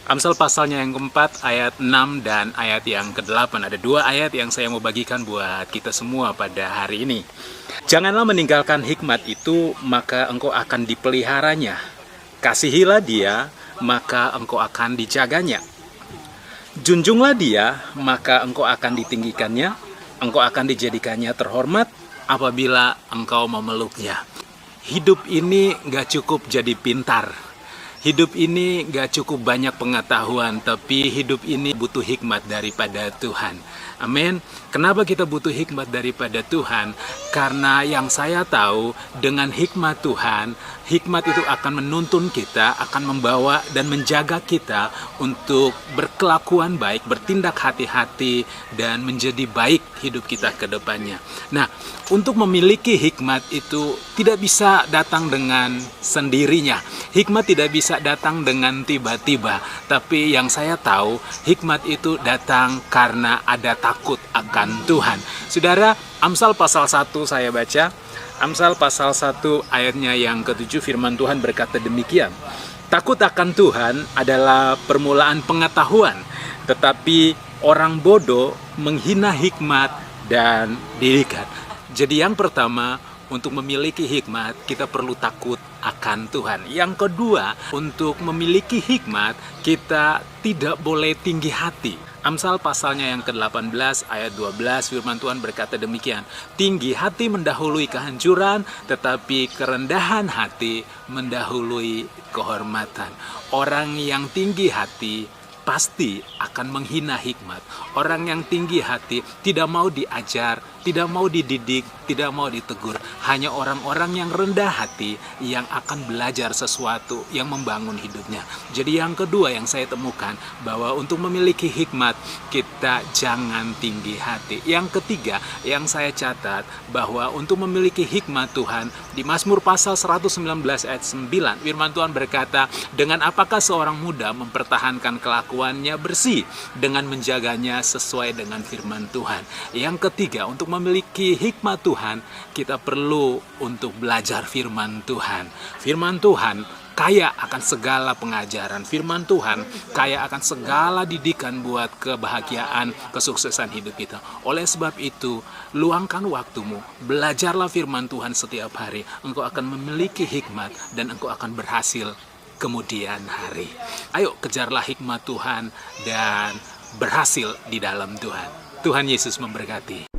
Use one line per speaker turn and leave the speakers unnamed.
Amsal pasalnya yang keempat, ayat 6 dan ayat yang ke-8. Ada dua ayat yang saya mau bagikan buat kita semua pada hari ini. Janganlah meninggalkan hikmat itu, maka engkau akan dipeliharanya. Kasihilah dia, maka engkau akan dijaganya. Junjunglah dia, maka engkau akan ditinggikannya. Engkau akan dijadikannya terhormat apabila engkau memeluknya. Hidup ini gak cukup jadi pintar. Hidup ini gak cukup banyak pengetahuan, tapi hidup ini butuh hikmat daripada Tuhan. Amin. Kenapa kita butuh hikmat daripada Tuhan? Karena yang saya tahu, dengan hikmat Tuhan, hikmat itu akan menuntun kita, akan membawa dan menjaga kita untuk berkelakuan baik, bertindak hati-hati, dan menjadi baik hidup kita ke depannya. Nah, untuk memiliki hikmat itu tidak bisa datang dengan sendirinya. Hikmat tidak bisa datang dengan tiba-tiba. Tapi yang saya tahu, hikmat itu datang karena ada takut akan Tuhan. Saudara, Amsal pasal 1 saya baca. Amsal pasal 1 ayatnya yang ke-7, firman Tuhan berkata demikian. Takut akan Tuhan adalah permulaan pengetahuan, tetapi orang bodoh menghina hikmat dan didikan. Jadi yang pertama, untuk memiliki hikmat, kita perlu takut akan Tuhan. Yang kedua, untuk memiliki hikmat, kita tidak boleh tinggi hati. Amsal pasalnya yang ke-18 ayat 12, firman Tuhan berkata demikian. Tinggi hati mendahului kehancuran, tetapi kerendahan hati mendahului kehormatan. Orang yang tinggi hati pasti akan menghina hikmat. Orang yang tinggi hati tidak mau diajar, tidak mau dididik, tidak mau ditegur. Hanya orang-orang yang rendah hati yang akan belajar sesuatu yang membangun hidupnya. Jadi yang kedua yang saya temukan, bahwa untuk memiliki hikmat, kita jangan tinggi hati. Yang ketiga yang saya catat, bahwa untuk memiliki hikmat Tuhan, di Mazmur pasal 119 ayat 9, firman Tuhan berkata, dengan apakah seorang muda mempertahankan kelakuannya bersih, dengan menjaganya sesuai dengan firman Tuhan. Yang ketiga, untuk memiliki hikmat Tuhan, kita perlu untuk belajar firman Tuhan. Firman Tuhan kaya akan segala pengajaran. Firman Tuhan kaya akan segala didikan buat kebahagiaan, kesuksesan hidup kita. Oleh sebab itu, luangkan waktumu, belajarlah firman Tuhan setiap hari. Engkau akan memiliki hikmat dan engkau akan berhasil kemudian hari. Ayo kejarlah hikmat Tuhan dan berhasil di dalam Tuhan. Tuhan Yesus memberkati.